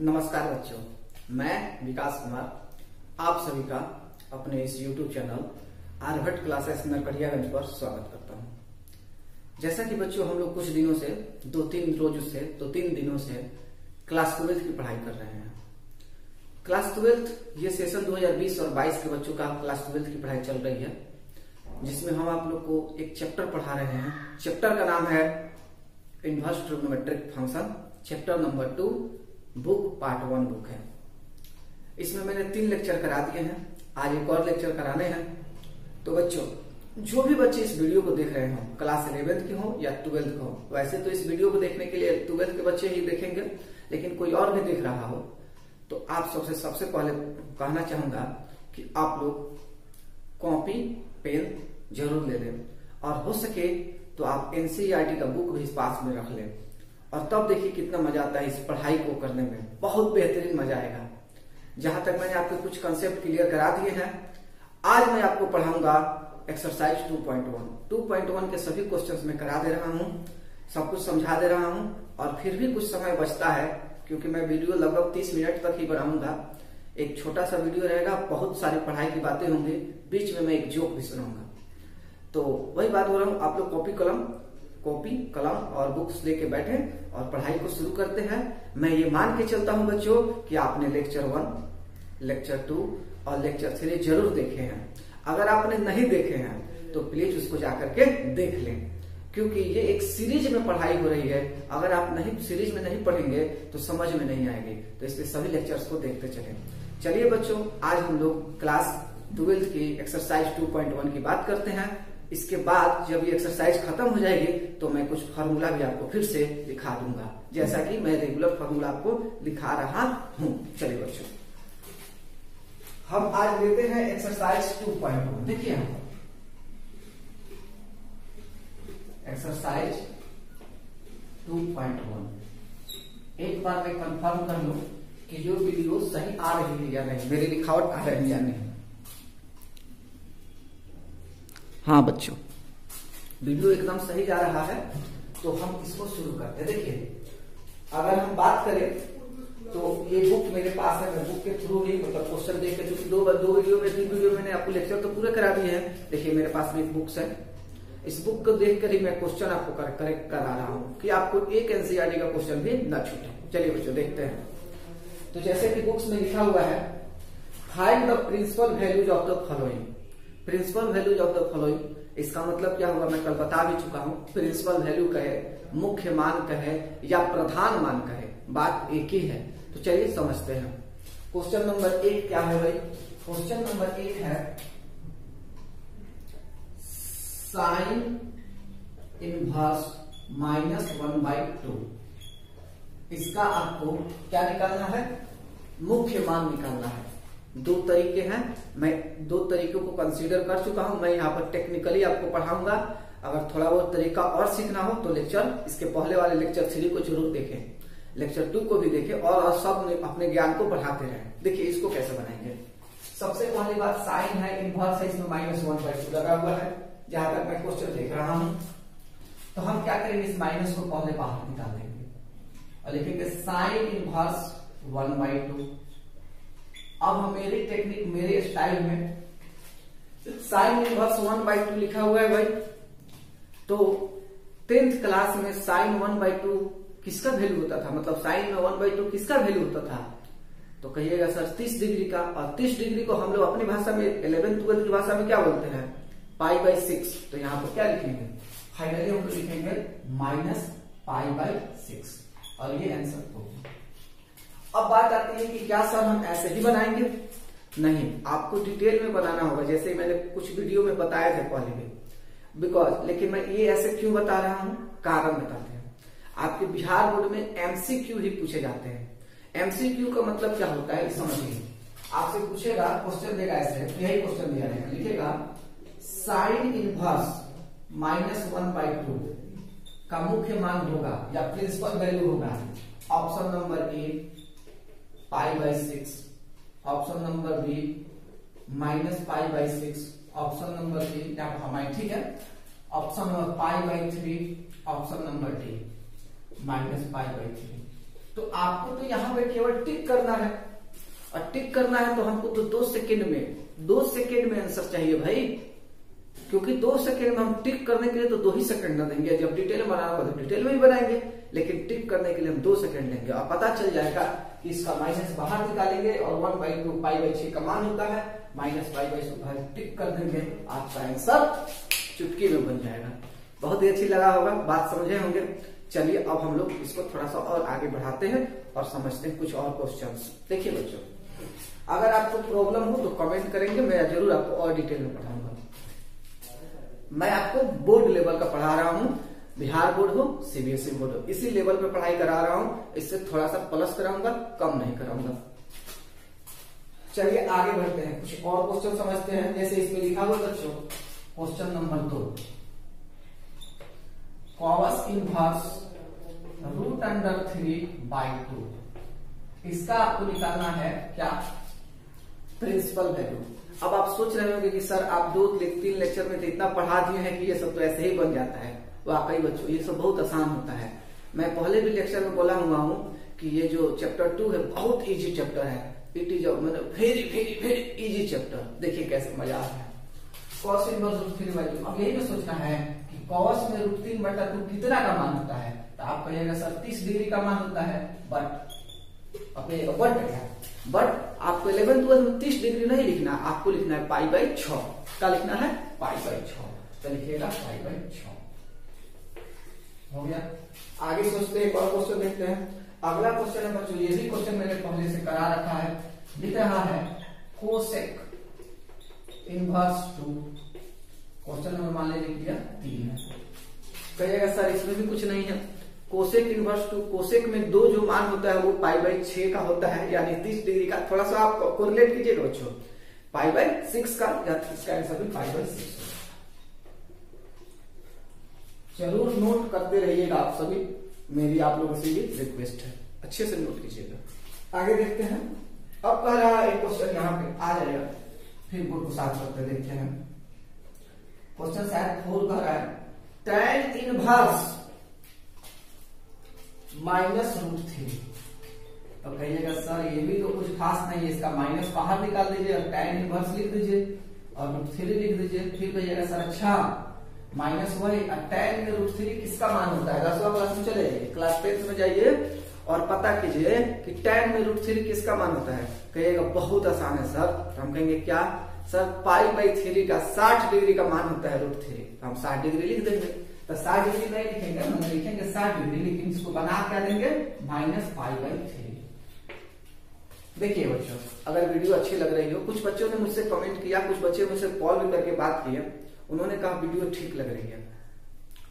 नमस्कार बच्चों, मैं विकास कुमार आप सभी का अपने इस YouTube channel Aryabhatta classes Narkatiaganj पर स्वागत करता हूं। जैसा कि बच्चों हम लोग कुछ दिनों से दो तीन दिनों से क्लास 12 की पढ़ाई कर रहे हैं। क्लास 12 ये सेशन 2020 और 22 के बच्चों का क्लास 12 की पढ़ाई चल रही है, जिसमें हम आप लोग को एक चैप्टर पढ़ा रहे हैं। चैप्टर का नाम है inverse trigonometric function, chapter number 2, book part 1 book है। इसमें मैंने 3 लेक्चर करा दिए हैं, आज एक और लेक्चर कराने हैं। तो बच्चों, जो भी बच्चे इस वीडियो को देख रहे हो, क्लास 11th के हो या 12th के हो, वैसे तो इस वीडियो को देखने के लिए 12th के बच्चे ही देखेंगे, लेकिन कोई और भी देख रहा हो तो आप सबसे पहले कहना चाहूंगा कि आप लोग कॉपी पेन जरूर ले लें, और हो सके तो आप NCERT का बुक भी इस पास में रख लें, और तब देखिए कितना मजा आता है इस पढ़ाई को करने में। बहुत बेहतरीन मजा आएगा। जहां तक मैंने आपको कुछ कंसेप्ट क्लियर करा दिए हैं, आज मैं आपको पढ़ाऊंगा एक्सरसाइज 2.1। 2.1 के सभी क्वेश्चंस मैं करा दे रहा हूं, सब कुछ समझा दे रहा हूं, और फिर भी कुछ समय बचता है क्योंकि मैं वीडियो लगभग 30 मिनट तक ही बनाऊंगा। एक छोटा सा वीडियो रहेगा, बहुत सारी पढ़ाई की बातें होंगी, बीच में मैं एक जोक भी सुनाऊंगा। तो वही बात हो रहा हूं, आप लोग कॉपी कलम और बुक्स लेके बैठे और पढ़ाई को शुरू करते हैं। मैं ये मान के चलता हूं बच्चों कि आपने लेक्चर 1, लेक्चर 2 और लेक्चर 3 जरूर देखे हैं। अगर आपने नहीं देखे हैं तो प्लीज उसको जाकर के देख लें, क्योंकि ये एक सीरीज में पढ़ाई हो रही है। अगर आप सीरीज में नहीं पढ़ेंगे तो समझ में नहीं आएगी, तो इसलिए सभी लेक्चर्स को देखते चलें। चलिए बच्चों, आज हम लोग क्लास 12 की एक्सरसाइज 2.1 की बात करते हैं। इसके बाद जब ये एक्सरसाइज खत्म हो जाएगी तो मैं कुछ फार्मूला भी आपको फिर से दिखा दूंगा, जैसा कि मैं रेगुलर फार्मूला आपको दिखा रहा हूं। चलिए बच्चों, हम आज लेते हैं एक्सरसाइज 2.1। देखिए हम एक्सरसाइज 2.1 एक बार मैं कंफर्म कर लूं कि जो वीडियो सही आ रही है या नहीं, मेरी लिखावट आ रही है या नहीं। हाँ बच्चों, वीडियो एकदम सही जा रहा है, तो हम इसको शुरू करते हैं। देखिए, अगर हम बात करें तो ये बुक मेरे पास है, मैं बुक के थ्रू ही मतलब क्वेश्चन देख के, क्योंकि दो वीडियो में 3 वीडियो मैंने आपको लेक्चर तो पूरे करा दिए हैं। देखिए मेरे पास में एक बुक्स है, इस बुक को देख कर ही मैं क्वेश्चन आपको करेक्ट करा रहा हूँ कि आपको एक NCERT का क्वेश्चन भी न छूटे। चलिए बच्चों देखते हैं। तो जैसे कि बुक्स में लिखा हुआ है, find the principal values of the following. Principal values of the following, इसका मतलब क्या होगा मैं कल बता भी चुका हूं। प्रिंसिपल वैल्यू कहे, मुख्य मान कहे या प्रधान मान कहे, बात एक ही है। तो चलिए समझते हैं। क्वेश्चन नंबर 1 क्या है भाई? क्वेश्चन नंबर 1 है साइन इनवर्स -1/2। इसका आपको क्या निकालना है? मुख्य मान निकालना है। 2 तरीके हैं, मैं 2 तरीकों को कंसीडर कर चुका हूं। मैं यहाँ पर टेक्निकली आपको पढ़ाऊंगा। अगर थोड़ा बहुत तरीका और सीखना हो तो लेक्चर, इसके पहले वाले लेक्चर 3 को जरूर देखें, लेक्चर 2 को भी देखें, और सब अपने ज्ञान को बढ़ाते रहें। देखिए इसको कैसे बनाएंगे। सबसे पहली बात, साइन है, इनवर्स है, इसमें -1/2 लगा हुआ है, जहां तक मैं क्वेश्चन देख रहा हूं। तो हम क्या करेंगे, इस माइनस को पहले बाहर निकाल देंगे और लिखेंगे साइन इनवर्स 1/2। अब हम मेरी टेक्निक, मेरे स्टाइल में साइन इनवर्स 1/2 लिखा हुआ है भाई। तो 10th क्लास में साइन 1/2 किसका वैल्यू होता था, मतलब साइन में 1/2 किसका वैल्यू होता था? तो कहिएगा सर 30 डिग्री का। और 30 डिग्री को हम लोग अपनी भाषा में 11th 12th की भाषा में क्या बोलते हैं? π/6। तो यहाँ पर क्या लिखेंगे? फाइनली हम लिखेंगे -π/6, और ये आंसर होगा। अब बात आती है कि क्या सर हम ऐसे ही बनाएंगे? नहीं, आपको डिटेल में बनाना होगा, जैसे मैंने कुछ वीडियो में बताया था पहले में। बिकॉज, लेकिन मैं ये ऐसे क्यों बता रहा हूं, कारण बताते हैं। आपके बिहार बोर्ड में MCQ ही पूछे जाते हैं। MCQ का मतलब क्या होता है समझिए। आपसे पूछेगा, क्वेश्चन देगा ऐसे, यही क्वेश्चन दिया है, लिखेगा साइन इनवर्स -1/2 का मुख्य मान होगा या प्रिंसिपल वैल्यू होगा। Option number A π/6, option number B -π/6, option number D हमारे, ठीक है, option number π/3, option number D -π/3। तो आपको तो यहाँ पे केवल टिक करना है, और टिक करना है तो हमको तो 2 सेकेंड में आंसर चाहिए भाई, क्योंकि 2 सेकेंड में हम टिक करने के लिए तो 2 ही सेकंड ना देंगे। जब डिटेल में बनाना होगा तो डिटेल में ही बनाएंगे, लेकिन टिक करने के लिए हम 2 सेकंड लेंगे और पता चल जाएगा कि इसका माइनस बाहर निकालेंगे और 1/2 पाई/6 का मान होता है, माइनस पाई/2 टिक कर देंगे, आपका आंसर चुटकी में बन जाएगा। बहुत ही अच्छी लगा होगा, बात समझे होंगे। चलिए अब हम लोग इसको थोड़ा सा और आगे बढ़ाते हैं और समझते हैं कुछ और क्वेश्चंस। देखिए बच्चों, अगर आपको प्रॉब्लम हो तो कमेंट करेंगे, मैं जरूर आपको और डिटेल में पढ़ाऊंगा। मैं आपको बोर्ड लेवल का पढ़ा रहा हूँ, बिहार बोर्ड हो सीबीएसई बोर्ड हो, इसी लेवल पे पढ़ाई करा रहा हूँ। इससे थोड़ा सा प्लस कराऊंगा, कम नहीं कराऊंगा। चलिए आगे बढ़ते हैं, कुछ और क्वेश्चन समझते हैं। जैसे इसमें लिखा हुआ बच्चों, क्वेश्चन नंबर 2, cos इनवर्स √3/2, इसका आपको निकालना है क्या, प्रिंसिपल वैल्यू। अब आप सोच रहे होंगे कि सर आप 2-3 लेक्चर में तो इतना पढ़ा दिए हैं कि ये सब तो ऐसे ही बन जाता है। वाकई बच्चों ये सब बहुत आसान होता है। मैं पहले भी लेक्चर में बोला हुआ हूँ कि ये जो चैप्टर 2 है बहुत इजी चैप्टर है। इट इज मतलब very very very easy chapter. देखिए कैसे मजा आ रहा है। cos इनवर्स √3/2, अब यही में सोचना है कि cos में √3/2 कितना का मान होता है, तो आप कहिएगा सर 30 डिग्री का मान होता है, बट आपको 11th-12th में 30 डिग्री नहीं लिखना, आपको लिखना है पाई/6। क्या लिखना है, पाई/6। तो लिखिएगा पाई/6। हो गया। आगे सोचते हैं, एक और क्वेश्चन देखते हैं। अगला क्वेश्चन है बच्चों, ये भी क्वेश्चन मैंने पहले से करा रखा है, लिख रहा है कोसेक इनवर्स 2, क्वेश्चन नंबर मान लीजिए लिख दिया 3 है। कहिएगा सर इसमें भी कुछ नहीं है, कोसेक इनवर्स 2, कोसेक में 2 जो मान होता है वो पाई/6 का होता है, यानी 30 डिग्री का। थोड़ा सा आप कोरिलेट कीजिएगा बच्चों, पाई/6 का, या इसका आंसर भी पाई/6। जरूर नोट करते रहिएगा आप सभी, मेरी आप लोगों से ये रिक्वेस्ट है, अच्छे से नोट कीजिएगा। आगे देखते हैं। अब कह रहा है एक क्वेश्चन यहाँ पे आ जाएगा, फिर बोर्ड को साफ करते देखते हैं। क्वेश्चन शायद 4 कह रहा है tan इनवर्स -√3। तो कहिएगा सर ये भी तो कुछ खास नहीं है, इसका माइनस बाहर निकाल दीजिए और tan इनवर्स लिख दीजिए और √3 लिख दीजिए। फिर कहिएगा सर अच्छा माइनस वही, tan में √3 किसका मान होता है। 10वां क्लास में चले जाइए, क्लास 10 में जाइए और पता कीजिए कि tan में √3 किसका मान होता है। कहिएगा बहुत आसान है सर। तो हम कहेंगे क्या सर, पाई/3 का 60 डिग्री का मान होता है √3। तो हम 60 डिग्री लिख देंगे। तो 60 डिग्री नहीं लिखेंगे, हम लिखेंगे 60 डिग्री, लेकिन इसको बना क्या देंगे, -पाई/3। देखिए बच्चों, अगर वीडियो अच्छी लग रही हो, कुछ बच्चों ने मुझसे कमेंट किया, कुछ बच्चे मुझसे कॉल भी करके बात किया, उन्होंने कहा वीडियो ठीक लग रही है,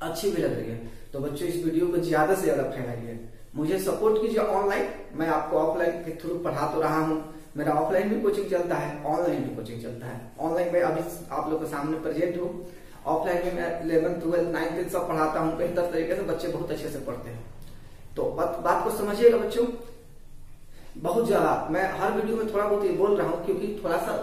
अच्छी भी लग रही है। तो बच्चों इस वीडियो को ज्यादा से ज्यादा फैलाइए, मुझे सपोर्ट कीजिए ऑनलाइन। मैं आपको ऑफलाइन के थ्रू पढ़ा तो रहा हूँ, मेरा ऑफलाइन भी कोचिंग चलता है, ऑनलाइन भी कोचिंग चलता है। ऑनलाइन में अभी आप लोग के सामने प्रेजेंट हूँ, ऑफलाइन में मैं 11th 12th 9th सब पढ़ाता हूँ बेहतर तरीके से, बच्चे बहुत अच्छे से पढ़ते हैं। तो बात को समझिएगा बच्चों, बहुत ज्यादा मैं हर वीडियो में थोड़ा बहुत ये बोल रहा हूँ, क्योंकि थोड़ा सा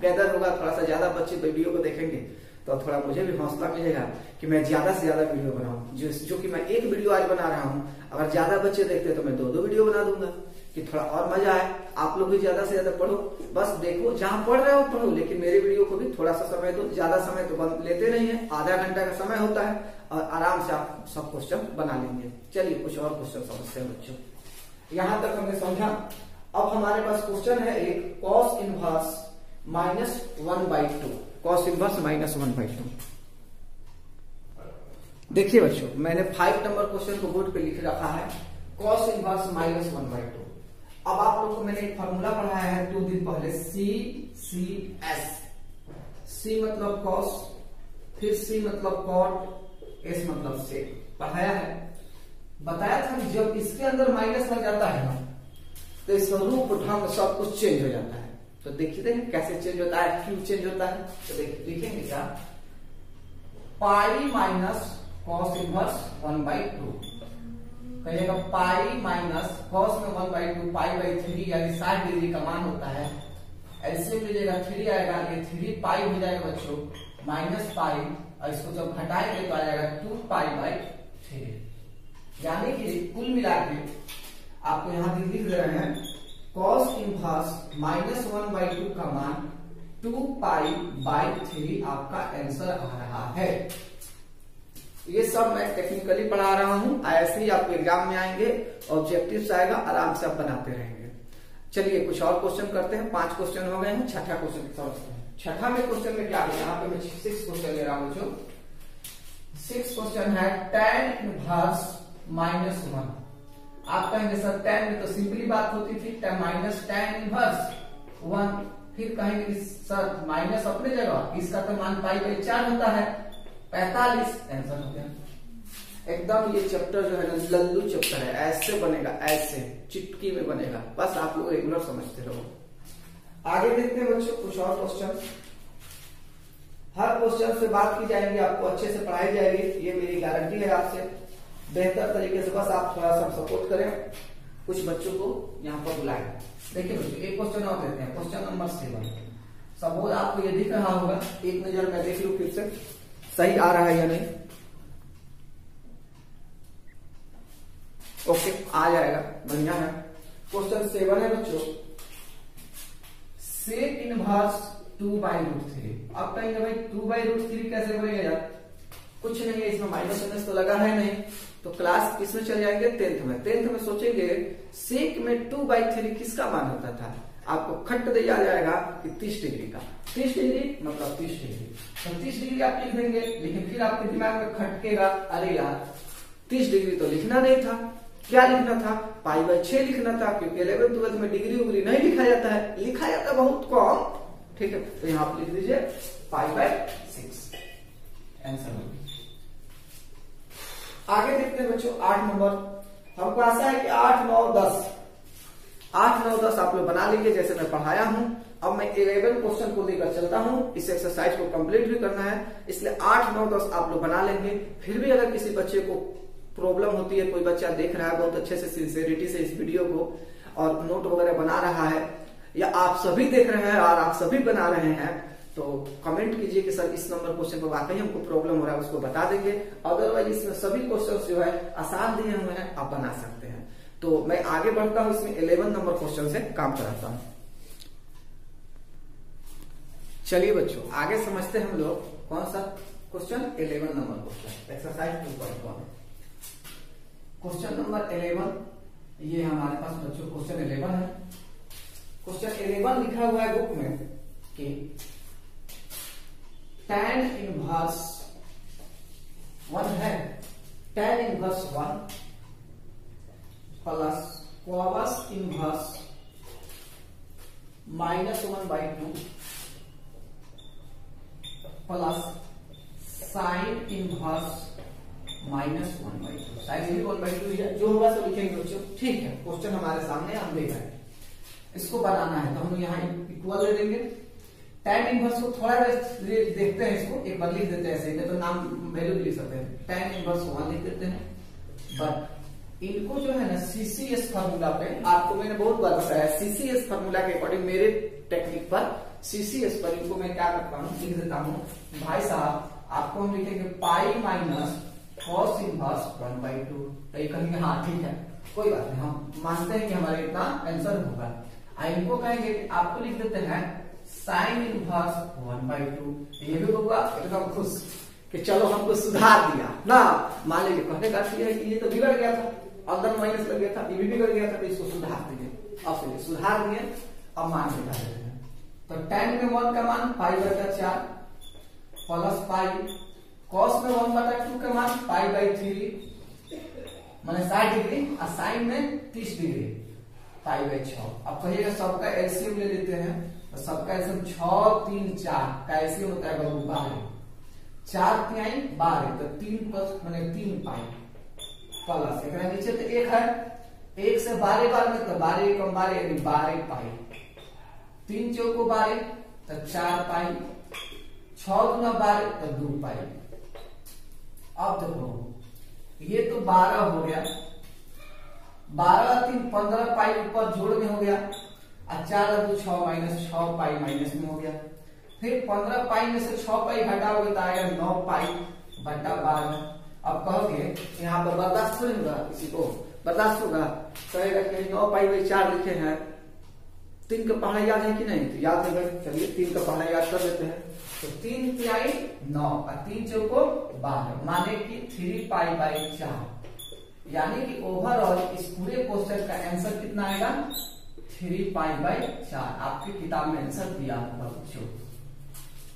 गैदर होगा, थोड़ा सा ज्यादा बच्चे वीडियो को देखेंगे तो थोड़ा मुझे भी हौसला मिलेगा कि मैं ज्यादा से ज्यादा वीडियो बनाऊं। जो कि मैं एक वीडियो आज बना रहा हूं, अगर ज्यादा बच्चे देखते हैं तो मैं 2 वीडियो बना दूंगा, कि थोड़ा और मजा आए। आप लोग भी ज्यादा से ज्यादा पढ़ो, बस देखो जहां पढ़ रहे हो पढ़ो, लेकिन मेरे वीडियो को भी थोड़ा सा समय दो। ज्यादा समय तो लेते नहीं है, आधा घंटा का समय होता है और आराम से आप सब क्वेश्चन बना लेंगे। चलिए कुछ और क्वेश्चन समझते हैं बच्चों। यहां तक हमने समझा। अब हमारे पास क्वेश्चन है एक cos इनवर्स -1/2, cos इनवर्स -1/2। देखिए बच्चों, मैंने 5 नंबर क्वेश्चन को बोर्ड पे लिख रखा है, cos इनवर्स -1/2। अब आप लोग को मैंने एक फॉर्मूला पढ़ाया है 2 दिन पहले, CCS। C मतलब cos, फिर C मतलब cot, S मतलब sec पढ़ाया है। बताया था कि जब इसके अंदर माइनस लग जाता है ना, तो इसका रूप ढंग सब कुछ चेंज हो जाता है। तो देखिए कैसे चेंज होता है, क्यों चेंज होता है। तो देखिए लिखेंगे क्या, पाई माइनस cos इनवर्स 1/2। कहिएगा पाई माइनस cos में 1/2, पाई/3 यानी 60 डिग्री का मान होता है। एलसीएम लीजिएगा 3 आएगा, ये 3 पाई हो जाएगा बच्चों, माइनस पाई, और इसको जब घटाएंगे तो आ जाएगा 2 पाई/3। यानी कि कुल मिला के आपको यहाँ लिख दे रहे हैं cos इनवर्स -1/2 का मान 2π/3 आपका आंसर आ रहा है। ये सब मैं टेक्निकली पढ़ा रहा हूं, ऐसे ही आपको एग्जाम में आएंगे, ऑब्जेक्टिव्स आएगा, आराम से आप बनाते रहेंगे। चलिए कुछ और क्वेश्चन करते हैं। 5 क्वेश्चन हो गए हैं, छठा क्वेश्चन समझते हैं। छठा में क्वेश्चन में क्या है, यहाँ पे मैं 6 क्वेश्चन ले रहा हूं बच्चों। 6 क्वेश्चन है tan इनवर्स -1। आप कहेंगे सर tan में तो सिंपली बात होती थी, माइनस tan इनवर्स 1। फिर कहेंगे कि सर माइनस अपने जगह, इसका तो मान π/4 होता है, 45 आंसर हो गया। एकदम ये चैप्टर जो है ना लल्लू चैप्टर है, ऐसे बनेगा, ऐसे चिटकी में बनेगा, बस आप लोग रेगुलर समझते रहो। आगे देखते हैं बच्चों कुछ और क्वेश्चन। हर क्वेश्चन से बात की जाएगी, आपको अच्छे से पढ़ाई जाएगी, ये मेरी गारंटी है आपसे, बेहतर तरीके से। बस आप थोड़ा सा सपोर्ट करें, कुछ बच्चों को यहाँ पर बुलाएं। देखिए बच्चों एक क्वेश्चन और देते हैं, क्वेश्चन नंबर 7। सपोज आपको ये दिख रहा होगा, एक नजर मैं देख लूं फिर से सही आ रहा है या नहीं। ओके आ जाएगा, बढ़िया है। क्वेश्चन 7 है बच्चों, सेक इनवर्स 2/√3। अब कहेंगे भाई 2/√3 कैसे बनेगा यार, कुछ नहीं है इसमें, माइनस तो लगा है नहीं, तो क्लास किसमें चले जाएंगे, 10th में। 10th में सोचेंगे सेक में 2/3 किसका मान होता था, आपको खट दिया जाएगा कि 30 डिग्री का। 30 डिग्री मतलब 30 डिग्री, तो 30 डिग्री आप लिख देंगे, लेकिन फिर आपके दिमाग में खटकेगा, अरे यार 30 डिग्री तो लिखना नहीं था, क्या लिखना था, π/6 लिखना था, क्योंकि 11th 12th में डिग्री उग्री नहीं लिखा जाता है, लिखा जाता है बहुत कम, ठीक है। तो यहाँ आप लिख दीजिए π/6 आंसर होगा। आगे देखते हैं बच्चों 8 नंबर। हमको आशा है कि 8, 9, 10 आप लोग बना लेंगे जैसे मैं पढ़ाया हूं। अब मैं 11 क्वेश्चन को लेकर चलता हूं, इस एक्सरसाइज को कंप्लीट भी करना है, इसलिए 8, 9, 10 आप लोग बना लेंगे। फिर भी अगर किसी बच्चे को प्रॉब्लम होती है, कोई बच्चा देख रहा है बहुत अच्छे से सिंसियरिटी से इस वीडियो को और नोट वगैरह बना रहा है, या आप सभी देख रहे हैं और आप सभी बना रहे हैं, तो कमेंट कीजिए कि सर इस नंबर क्वेश्चन पर वाकई हमको प्रॉब्लम हो रहा है, उसको बता देंगे। अदरवाइज इसमें सभी क्वेश्चन जो है आसान दिए हुए हैं, आप बना सकते हैं। तो मैं आगे बढ़ता हूं, इसमें 11 नंबर क्वेश्चन से काम कराता हूं। चलिए बच्चों आगे समझते हैं हम लोग कौन सा question, 11 number question, exercise 2.1। Question number 11, ये हमारे पास बच्चों क्वेश्चन 11 है। क्वेश्चन 11 लिखा हुआ है बुक में कि tan इनवर्स 1 है, tan inverse 1 plus cos inverse -1/2 plus sin inverse -1/2। Sine भी 1/2 है, जो होगा सब लिखेंगे बच्चों, ठीक है। क्वेश्चन हमारे सामने हम देख रहे हैं, इसको बनाना है, तो हम यहाँ इक्वल ले देंगे। tan इनवर्स को थोड़ा देखते हैं, इसको एक बार लिख देते हैं ऐसे, तो नाम वैल्यू भी लिख सकते हैं। tan इनवर्स 1 लिख देते हैं, बट इनको जो है ना CCS फार्मूला पे, आपको मैंने बहुत बार बताया, CCS फार्मूला के अकॉर्डिंग मेरे टेक्निक पर CCS पर इनको मैं क्या करता हूँ, लिख देता हूँ भाई साहब, आपको हम लिखेंगे पाई माइनस cos इनवर्स 1/2। तो कहेंगे हाँ ठीक है, कोई बात नहीं, हम मानते हैं कि हमारे इतना आंसर होगा। इनको कहेंगे कि आपको लिख देते हैं साइन इनवर्स 1/2। ये भी होगा एकदम खुश कि चलो हमको सुधार दिया ना। मान लीजिए कहने का है कि ये तो बिगड़ गया था, अंदर माइनस लग गया था, ये भी बिगड़ गया था, तो इसको सुधार दिए। अब चलिए सुधार दिए, अब मान निकाल देते हैं। तो tan में 1 का मान π/4 प्लस पाई, cos में 1/2 का मान π/3 माने 60 डिग्री, और साइन में 30 डिग्री π/6। अब कहिएगा सबका एलसीएम ले लेते हैं, तो सबका एलसीएम 6, 3, 4 का एलसीएम होता है 12, 4 3 12, तो 3 प्लस माने 3 पाई प्लस एक नीचे तो 1 है, 1 से 12 बार में तो 12 कम 12 यानी 12 पाई, 3 चौको 12 तो 4 पाई, 6 गुना 12 तो 2 पाई। अब देखो ये तो 12 हो गया, 12 3 15 पाई ऊपर जोड़ में हो गया, और 4 2 6 माइनस 6 पाई माइनस में हो गया। फिर 15 पाई में से 6 पाई घटाओगे तो आएगा 9 पाई बटा 12। अब कहोगे यहाँ पर बर्दाश्त नहीं होगा, किसी को बर्दाश्त होगा, कहेगा कि 9π/4 लिखे हैं, 3 का पहाड़ा याद है कि नहीं? तो याद है, चलिए 3 का पहाड़ा याद कर लेते हैं। तो 3 तिहाई 9 और 3 चौको 12, माने कि 3π/4, यानी कि ओवरऑल इस पूरे क्वेश्चन का आंसर कितना आएगा? 3π/4। आपकी किताब में आंसर दिया होगा बच्चों।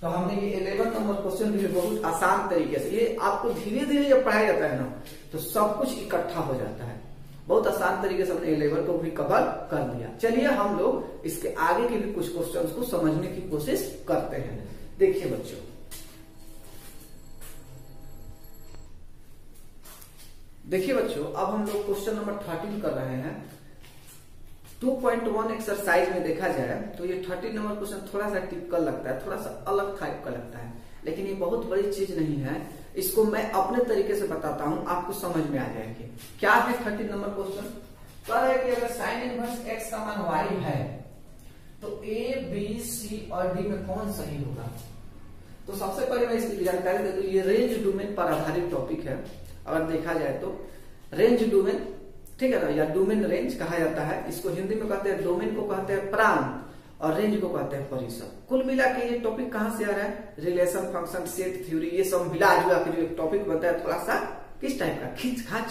तो हमने ये 11 नंबर क्वेश्चन भी बहुत आसान तरीके से, ये आपको धीरे धीरे जब पढ़ाया जाता है ना तो सब कुछ इकट्ठा हो जाता है। बहुत आसान तरीके से हमने 11 को भी कवर कर लिया। चलिए हम लोग इसके आगे के भी कुछ क्वेश्चंस को समझने की कोशिश करते हैं। देखिए बच्चों, अब हम लोग क्वेश्चन नंबर 13 कर रहे हैं। 2.1 एक्सरसाइज में देखा जाए तो ये 13 नंबर क्वेश्चन थोड़ा सा टिपिकल लगता है, थोड़ा सा अलग टाइप का लगता है, लेकिन ये बहुत बड़ी चीज नहीं है। इसको मैं अपने तरीके से बताता हूं, आपको समझ में आ जाएगी। क्या है 13 नंबर क्वेश्चन? कह रहा है कि अगर साइन इनवर्स एक्स का मान y है तो ए, बी, सी और डी में कौन सही होगा? तो सबसे पहले मैं इसकी जानकारी दे दूं, ये रेंज डोमेन पर आधारित टॉपिक है। अगर देखा जाए तो रेंज डोमेन, ठीक है ना, या डोमेन रेंज कहा जाता है। इसको हिंदी में कहते हैं, डोमेन को कहते हैं प्रांत और रेंज को कहते हैं परिसर। कुल मिला के ये टॉपिक कहां से आ रहा है? रिलेशन, फंक्शन, सेट थ्योरी, ये सब मिला जुला के जो एक टॉपिक बनता है, थोड़ा सा किस टाइप का, खींच खाच,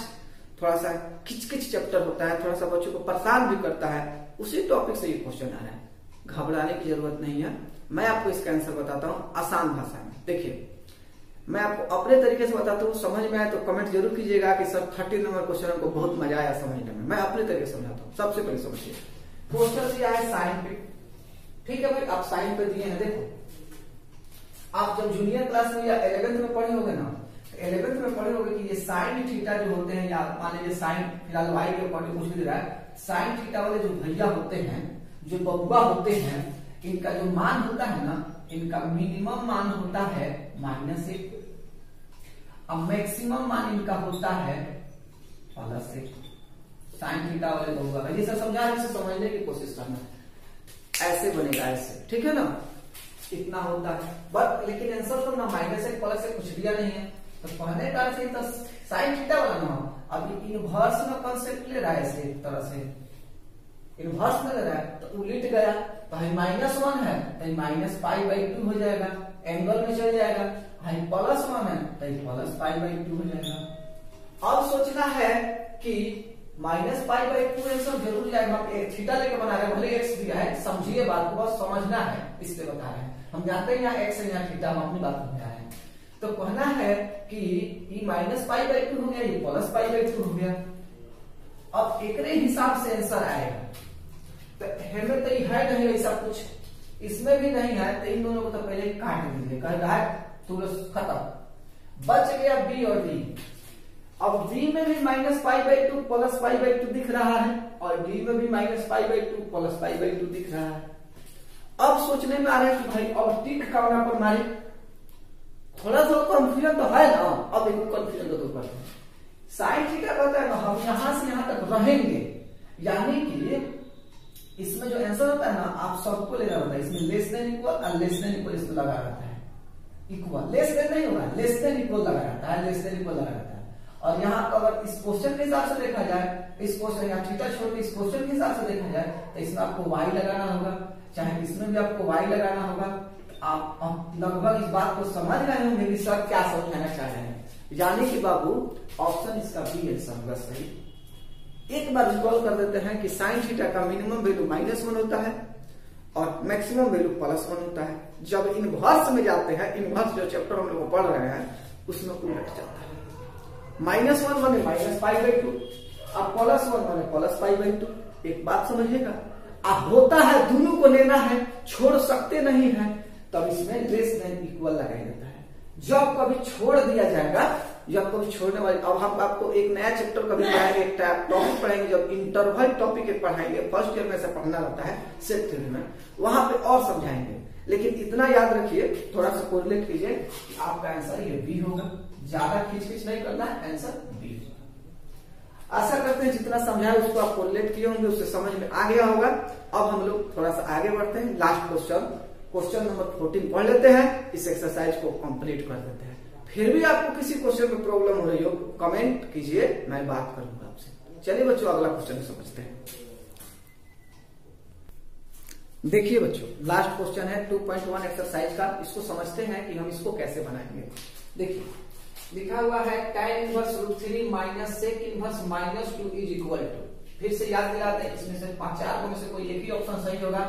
थोड़ा सा खिच चैप्टर होता है, थोड़ा सा बच्चों को परेशान भी करता है, उसी टॉपिक से ये क्वेश्चन आ रहा है। घबराने की जरूरत नहीं है, मैं आपको इसका आंसर बताता हूँ आसान भाषा में। देखिए, मैं आपको अपने तरीके से बताता हूँ, समझ में आए तो कमेंट जरूर कीजिएगा कि सर 13 नंबर क्वेश्चन को बहुत मजा आया समझने में। मैं अपने तरीके से समझाता हूँ। सबसे पहले समझिए, क्वेश्चन दिया है साइन पे, ठीक है भाई, आप साइन पे दिए हैं। देखो, आप जब जूनियर क्लास में या 11th में पढ़े होगे ना, 11th में पढ़े होगे कि ये साइन थीटा जो होते हैं, या मान लीजिए साइन, फिलहाल वाई के अकॉर्डिंग कुछ भी दे रहा है, साइन थीटा वाले जो भैया होते हैं, जो बबुआ होते हैं, इनका जो मान होता है ना, इनका मिनिमम मान होता है -1, अब मैक्सिमम मान इनका होता है +1। साइन थीटा वाले बबुआ का ये सब समझा, इसे समझने की कोशिश करना। ऐसे बनेगा, ऐसे, ठीक है ना, इतना होता है। बट लेकिन आंसर तो ना -1 +1 कुछ दिया नहीं है, तो कहने का अर्थ तो साइन थीटा वाला ना, अब इनवर्स में कंसेप्ट ले रहा है, ऐसे एक तरह से इनवर्स में ले रहा है, तो उलट गया, तो -1 है तो -π/2 हो जाएगा, एंगल में चल जाएगा। +1 है तो +π/2 हो जाएगा। अब सोचना है कि -π/2 आंसर जरूर जाएगा। थीटा लेके बना रहे हैं, भले एक्स दिया है, समझिए बात को, बस समझना है, इसलिए बता रहे हैं। हम जानते हैं यहाँ एक्स है, यहाँ थीटा, हम अपनी बात समझा रहे हैं। तो कहना है कि ये -π/2 हो गया, ये +π/2 हो गया। अब एकरे हिसाब से आंसर आएगा। तो हमें तो है नहीं ऐसा कुछ, इसमें भी नहीं है, तो इन दोनों को तो पहले काट दीजिए, कह रहा है तुरंत खत्म। बच गया बी और डी। अब बी में भी -π/2 +π/2 दिख रहा है, और डी में भी -π/2 +π/2 दिख रहा है। अब सोचने में आ रहा है कि भाई अब टिक का वहां पर मारे, थोड़ा सा कंफ्यूजन तो है ना। अब देखो कंफ्यूजन को दूर करते हैं। साइन थीटा कहता है ना, हम यहां से यहां तक रहेंगे, यानी कि इसमें जो आंसर होता है ना, आप सबको लेना होता है। इसमें लेस देन इक्वल और लेस देन इक्वल इसको लगा रहता है, इक्वल लेस देन नहीं होगा, लेस देन इक्वल लगा रहता है, लेस देन इक्वल लगा रहता है। और यहाँ अगर इस क्वेश्चन के हिसाब से देखा जाए, इस क्वेश्चन या थीटा छोड़ के इस क्वेश्चन के हिसाब से देखा जाए, तो इसमें आपको y लगाना होगा, चाहे इसमें भी आपको y लगाना होगा। आप लगभग इस बात को समझ रहे होंगे कि सर क्या समझाना चाह रहे हैं, यानी कि बाबू ऑप्शन इसका बी आंसर होगा सही। एक बार रिकॉल कर देते हैं कि साइन थीटा का मिनिमम वैल्यू -1 होता है और मैक्सिमम वैल्यू +1 होता है। जब इनवर्स में जाते हैं, इनवर्स जो चैप्टर हम लोग पढ़ रहे हैं उसमें उलट जाता है। -1 माने -π/2, अब +1 माने +π/2। एक बात समझिएगा, अब होता है दोनों को लेना है, छोड़ सकते नहीं है, तब इसमें लेस देन इक्वल लगाया जाता है। जब कभी छोड़ दिया जाएगा, जब कभी छोड़ने वाले, अब हम आपको एक नया चैप्टर कभी पढ़ाएंगे, एक टॉपिक पढ़ाएंगे, जब इंटरवल टॉपिक एक पढ़ाएंगे, फर्स्ट ईयर में से पढ़ना होता है सेट थ्योरी में, वहां पे और समझाएंगे। लेकिन इतना याद रखिए, थोड़ा सा कोरिलेट कीजिए कि आपका आंसर ये बी होगा। ज्यादा खींच नहीं करना है, आंसर बी। आशा करते हैं जितना समझाया उसको आप कोरिलेट किए होंगे, उससे समझ में आ गया होगा। अब हम लोग थोड़ा सा आगे बढ़ते हैं, लास्ट क्वेश्चन नंबर 14 पढ़ लेते हैं, इस एक्सरसाइज को कंप्लीट कर देते हैं। फिर भी आपको किसी क्वेश्चन में प्रॉब्लम हो रही हो, कमेंट कीजिए, मैं बात करूंगा आपसे। चलिए बच्चों अगला क्वेश्चन समझते हैं। देखिए बच्चों, लास्ट क्वेश्चन है 2.1 एक्सरसाइज का। इसको समझते हैं कि हम इसको कैसे बनाएंगे। देखिए लिखा हुआ है tan inverse √3 minus sec inverse -2 is equal to. फिर से याद दिलाते हैं, इसमें से 4 में से कोई एक ही ऑप्शन सही होगा।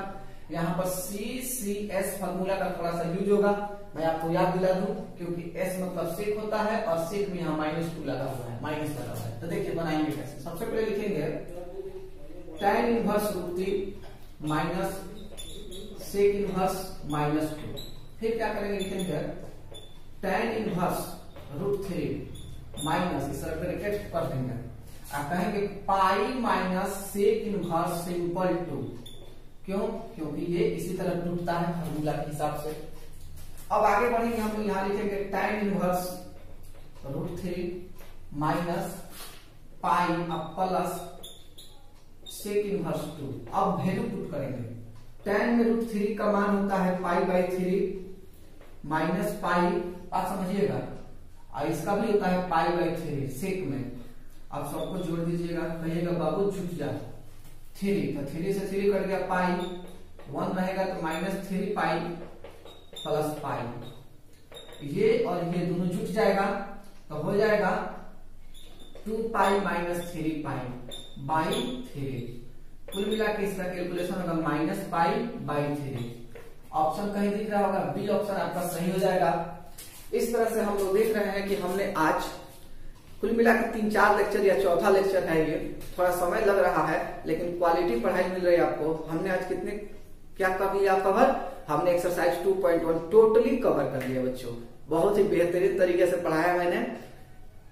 यहाँ पर CCS फार्मूला का थोड़ा सा यूज होगा, मैं आपको याद दिला दूं, क्योंकि S मतलब सेक होता है और सेक में यहाँ -2 लगा हुआ है, माइनस लगा हुआ है। तो देखिए बनाएंगे कैसे। सबसे पहले लिखेंगे tan inverse √3 minus sec inverse -2। फिर क्या करेंगे, लिखेंगे tan इनवर्स √3 माइनस, इस तरह ब्रैकेट कर देंगे, आप कहेंगे pi minus sec inverse simple 2। क्यों? क्योंकि ये इसी तरह टूटता है फार्मूला के हिसाब से। अब आगे बढ़ेंगे, हम यहां लिखेंगे tan इनवर्स √3 माइनस पाई अब प्लस सेक इनवर्स 2। अब वैल्यू पुट करेंगे। tan में √3 का मान होता है π/3 माइनस पाई, बात समझिएगा, और इसका भी होता है π/3 सेक में। अब सबको जोड़ दीजिएगा, कहिएगा बाबू छूट जा 3, तो 3 से 3 कट गया, पाई 1 रहेगा तो -3 पाई प्लस पाई। ये और ये दोनों जुट जाएगा तो हो जाएगा 2 पाई -3 पाई बाई 3। कुल मिला के इसका कैलकुलेशन होगा -π/3। ऑप्शन कहीं दिख रहा होगा, बी ऑप्शन आपका सही हो जाएगा। इस तरह से हम लोग देख रहे हैं कि हमने आज कुल मिला के 3-4 लेक्चर या चौथा लेक्चर है ये। थोड़ा समय लग रहा है लेकिन क्वालिटी पढ़ाई मिल रही है आपको। हमने आज कितने क्या कर लिया कवर, हमने एक्सरसाइज 2.1 टोटली कवर कर लिया बच्चों। बहुत ही बेहतरीन तरीके से पढ़ाया मैंने।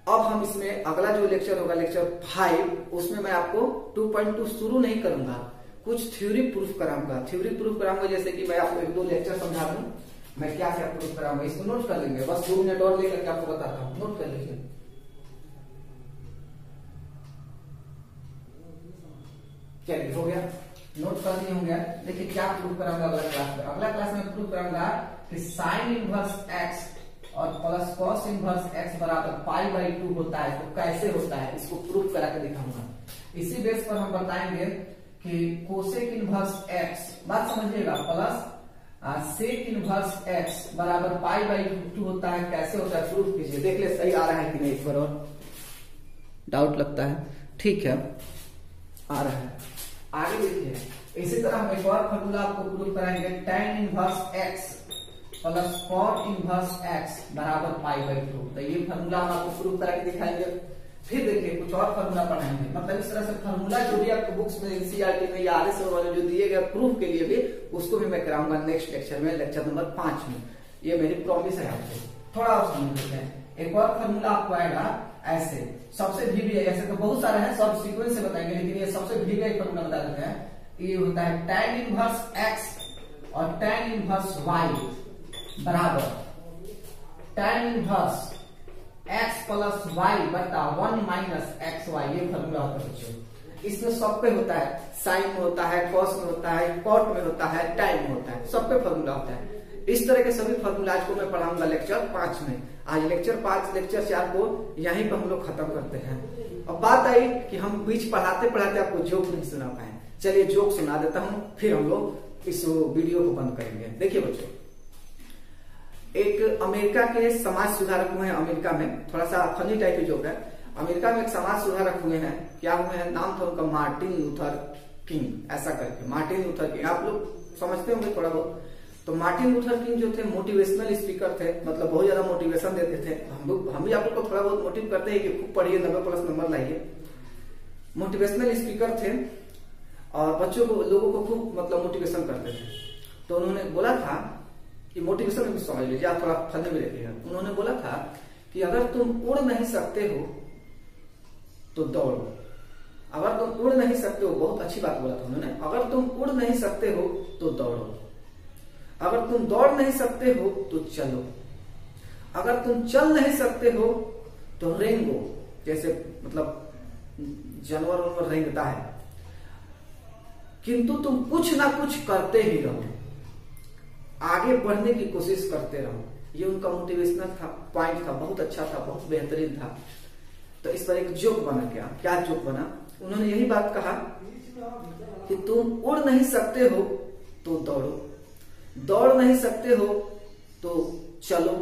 अब हम इसमें अगला जो लेक्चर होगा लेक्चर 5, उसमें मैं आपको 2.2 शुरू नहीं करूंगा, कुछ थ्योरी प्रूफ कराऊंगा। थ्योरी प्रूफ कराऊंगा जैसे कि मैं आपको 1-2 लेक्चर समझा दूं, मैं क्या क्या प्रूफ कराऊंगा, इसको नोट कर लेंगे। बस 2 मिनट और लेकर के आपको बताता हूँ, नोट कर लीजिए। चलिए हो गया, नोट कर दिए होंगे। देखिए क्या प्रूफ कराऊंगा अगला क्लास में। अगला क्लास में प्रूफ कराऊंगा कि साइन इनवर्स x और प्लस कॉस इनवर्स x बराबर π/2 होता है, तो कैसे होता है इसको प्रूफ करा के दिखाऊंगा। इसी बेस पर हम बताएंगे कि कोसेक इनवर्स x, बात समझिएगा, प्लस सेक इनवर्स x बराबर π/2 होता है, कैसे होता है प्रूफ कीजिए। देख ले सही आ रहा है कि नहीं, एक बार और डाउट लगता है, ठीक है आ रहा है। आगे देखिए, इसी तरह हम एक और फार्मूला आपको प्रूफ कराएंगे, tan inverse x plus cot inverse x बराबर π/2। तो ये फार्मूला हम आपको प्रूफ करा के दिखाएंगे। फिर देखिए कुछ और फार्मूला पढ़ाएंगे, मतलब इस तरह से फार्मूला जो भी आपको बुक्स में एनसीईआरटी में या RS वाले जो दिए गए प्रूफ के लिए भी, उसको भी मैं कराऊंगा नेक्स्ट लेक्चर में, लेक्चर नंबर 5 में। ये मेरी प्रॉमिस है आपको। थोड़ा और समझ लेते हैं। एक और फार्मूला आपको आएगा ऐसे, सबसे भी ऐसे तो बहुत सारे हैं, सब सीक्वेंस से बताएंगे, लेकिन ये सबसे भी एक फार्मूला बता देते हैं। ये होता है tan इनवर्स x और tan इनवर्स y बराबर tan inverse x plus y बटा 1 माइनस xy। ये फार्मूला होता है बच्चों। इसमें सब पे होता है, साइन में होता है, कॉस में होता है, कॉट में होता है, टैन में होता है, सब पे फार्मूला होता है। इस तरह के सभी फार्मूला आज को मैं पढ़ाऊंगा लेक्चर 5 में। आज लेक्चर 5 लेक्चर 4 को यहीं पर हम लोग खत्म करते हैं। अब बात आई कि हम बीच पढ़ाते पढ़ाते आपको जोक नहीं सुना पाए। चलिए जोक सुना देता हूं, फिर हम लोग इस वीडियो को बंद करेंगे। देखिए बच्चों, एक अमेरिका के समाज सुधारक हुए हैं। अमेरिका में थोड़ा सा फनी टाइप की जोक है। अमेरिका में एक समाज सुधारक हुए हैं, क्या हुए हैं, नाम था उनका मार्टिन लूथर किंग, ऐसा करके मार्टिन लूथर किंग, आप लोग समझते होंगे थोड़ा बहुत। तो मार्टिन लूथर किंग जो थे मोटिवेशनल स्पीकर थे, मतलब बहुत ज्यादा मोटिवेशन देते थे। हम भी आप लोग को थोड़ा बहुत मोटिव करते हैं कि खूब पढ़िए, 90+ नंबर लाइए। मोटिवेशनल स्पीकर थे और बच्चों को, लोगों को खूब मतलब मोटिवेशन करते थे। तो उन्होंने बोला था कि मोटिवेशन में समझ लीजिए, आप थोड़ा फंदे में रखिएगा। उन्होंने बोला था कि अगर तुम उड़ नहीं सकते हो तो दौड़ो, अगर तुम उड़ नहीं सकते हो, बहुत अच्छी बात बोला था उन्होंने, अगर तुम उड़ नहीं सकते हो तो दौड़ो, अगर तुम दौड़ नहीं सकते हो तो चलो, अगर तुम चल नहीं सकते हो तो रेंगो, जैसे मतलब जानवर उनवर रेंगता है, किंतु तुम कुछ ना कुछ करते ही रहो, आगे बढ़ने की कोशिश करते रहो। ये उनका मोटिवेशनल था, पॉइंट था, बहुत अच्छा था, बहुत बेहतरीन था। तो इस पर एक जोक बना, क्या जोक बना उन्होंने यही बात कहा कि तुम उड़ नहीं सकते हो तो दौड़ो, दौड़ नहीं सकते हो तो चलो,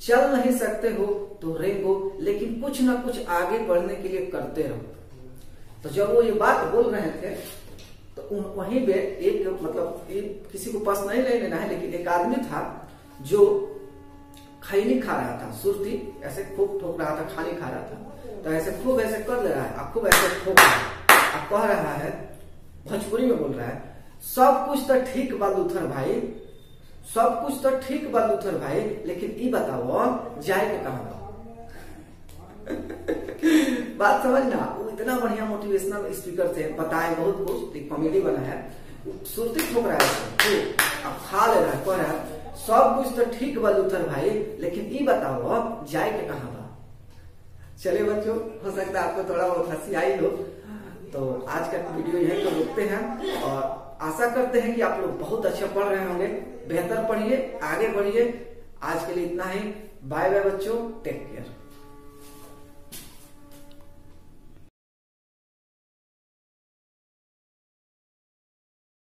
चल नहीं सकते हो तो रेंगो, लेकिन कुछ ना कुछ आगे बढ़ने के लिए करते रहो। तो जब वो ये बात बोल रहे थे तो वहीं पे एक मतलब किसी को पास नहीं लेना है, लेकिन एक आदमी था जो खैनी खा रहा था, सुरती ऐसे खूब ठोक रहा था, खाली खा रहा था, तो ऐसे खूब ऐसे कर ले रहा है, खूब ऐसे ठोक रहा है, कह रहा है, भोजपुरी में बोल रहा है, सब कुछ तो ठीक बा लूथर भाई, सब कुछ तो ठीक बा लूथर भाई, लेकिन ई बताओ जाए के कहां बा। बात समझना, वो इतना बढ़िया मोटिवेशनल स्पीकर थे, बताए बहुत कुछ, एक कॉमेडी बना है, सुरती ठोक रहा है, अब खा ले रहा है, कह रहा है सब कुछ तो ठीक बा लूथर भाई, लेकिन ई बताओ जाए के कहां बा। चलिए बच्चों, हो सकता है आपको थोड़ा बहुत हंसी आई हो, तो आज का वीडियो यहीं पर रुकते हैं और आशा करते हैं कि आप लोग बहुत अच्छा पढ़ रहे होंगे, बेहतर पढ़िए, आगे बढ़िए। आज के लिए इतना ही, बाय बाय बच्चों, टेक केयर।